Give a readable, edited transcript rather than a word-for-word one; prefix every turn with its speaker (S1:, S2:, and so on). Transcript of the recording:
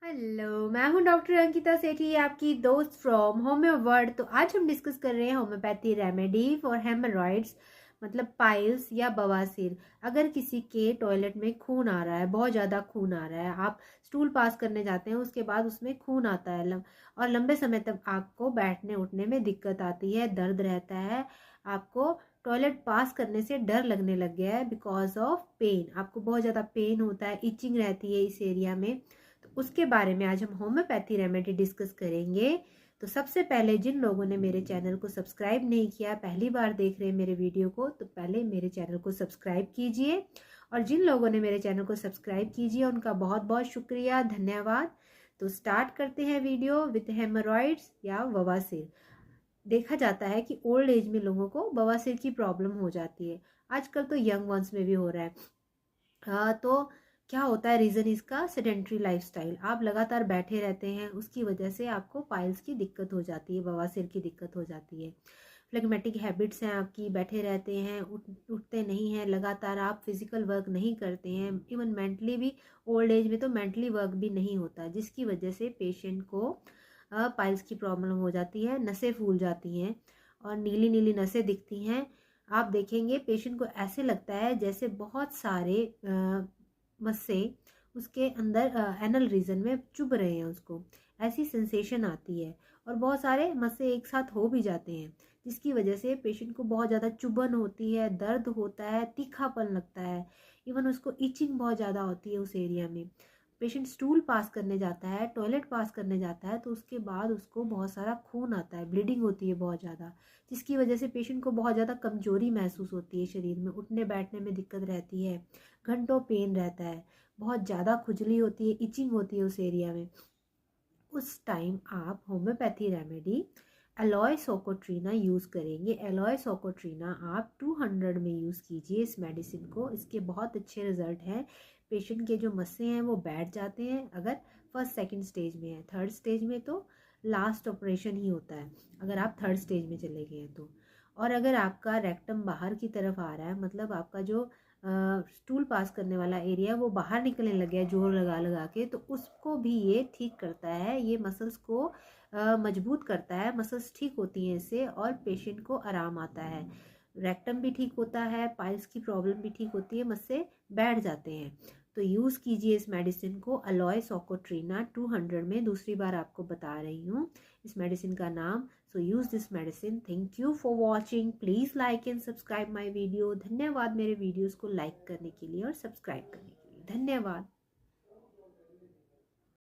S1: Hello, मैं हूं doctor Ankita सेठी, आपकी दोस्त फ्रॉम होम्यो वर्ल्ड। तो आज हम डिस्कस कर रहे हैं होम्योपैथी रेमेडी फॉर हेमरॉइड्स, मतलब पाइल्स या बवासीर। अगर किसी के टॉयलेट में खून आ रहा है, बहुत ज़्यादा खून आ रहा है, आप स्टूल पास करने जाते हैं, उसके बाद उसमें खून आता है और लंबे समय तक आपको बैठने उठने में दिक्कत आती है, दर्द रहता है, आपको टॉयलेट पास करने से डर लगने लग गया है बिकॉज ऑफ पेन, आपको बहुत ज़्यादा पेन होता है, इचिंग रहती है इस एरिया में। तो उसके बारे में आज हम होम्योपैथी रेमेडी डिस्कस करेंगे। तो सबसे पहले जिन लोगों ने मेरे चैनल को सब्सक्राइब नहीं किया, पहली बार देख रहे हैं मेरे वीडियो को, तो पहले मेरे चैनल को सब्सक्राइब कीजिए। और जिन लोगों ने मेरे चैनल को सब्सक्राइब कीजिए उनका बहुत बहुत शुक्रिया, धन्यवाद। तो स्टार्ट करते हैं वीडियो विद हेमरॉइड्स या बवासीर। देखा जाता है कि ओल्ड एज में लोगों को बवासीर की प्रॉब्लम हो जाती है, आजकल तो यंग वंस में भी हो रहा है। तो क्या होता है रीज़न इसका? सेडेंट्री लाइफस्टाइल, आप लगातार बैठे रहते हैं, उसकी वजह से आपको पाइल्स की दिक्कत हो जाती है, बवासीर की दिक्कत हो जाती है। फ्लेगमेटिक हैबिट्स हैं आपकी, बैठे रहते हैं, उठते नहीं हैं, लगातार आप फिजिकल वर्क नहीं करते हैं, इवन मेंटली भी ओल्ड एज में तो मेंटली वर्क भी नहीं होता, जिसकी वजह से पेशेंट को पाइल्स की प्रॉब्लम हो जाती है। नसें फूल जाती हैं और नीली नीली नसें दिखती हैं। आप देखेंगे पेशेंट को ऐसे लगता है जैसे बहुत सारे मस्से उसके अंदर एनल रीजन में चुभ रहे हैं, उसको ऐसी सेंसेशन आती है। और बहुत सारे मस्से एक साथ हो भी जाते हैं, जिसकी वजह से पेशेंट को बहुत ज़्यादा चुभन होती है, दर्द होता है, तीखापन लगता है, इवन उसको इचिंग बहुत ज़्यादा होती है उस एरिया में। पेशेंट स्टूल पास करने जाता है, टॉयलेट पास करने जाता है, तो उसके बाद उसको बहुत सारा खून आता है, ब्लीडिंग होती है बहुत ज़्यादा, जिसकी वजह से पेशेंट को बहुत ज़्यादा कमजोरी महसूस होती है, शरीर में उठने बैठने में दिक्कत रहती है, घंटों पेन रहता है, बहुत ज़्यादा खुजली होती है, इचिंग होती है उस एरिया में। उस टाइम आप होम्योपैथी रेमेडी एलॉय सोकोट्रीना यूज़ करेंगे। एलॉय सोकोट्रीना आप 200 में यूज़ कीजिए इस मेडिसिन को, इसके बहुत अच्छे रिजल्ट हैं। पेशेंट के जो मस्से हैं वो बैठ जाते हैं अगर फर्स्ट सेकंड स्टेज में है। थर्ड स्टेज में तो लास्ट ऑपरेशन ही होता है, अगर आप थर्ड स्टेज में चले गए हैं तो। और अगर आपका रेक्टम बाहर की तरफ आ रहा है, मतलब आपका जो स्टूल पास करने वाला एरिया वो बाहर निकलने लग गया है जोर लगा लगा के, तो उसको भी ये ठीक करता है, ये मसल्स को मजबूत करता है, मसल्स ठीक होती हैं इससे और पेशेंट को आराम आता है, रेक्टम भी ठीक होता है, पाइल्स की प्रॉब्लम भी ठीक होती है, मस्से बैठ जाते हैं। तो यूज़ कीजिए इस मेडिसिन को, एलॉय सोकोट्रीना 200 में, दूसरी बार आपको बता रही हूँ इस मेडिसिन का नाम। So use this medicine. Thank you for watching, please like and subscribe my video. धन्यवाद मेरे वीडियोज़ को लाइक करने के लिए और सब्सक्राइब करने के लिए, धन्यवाद।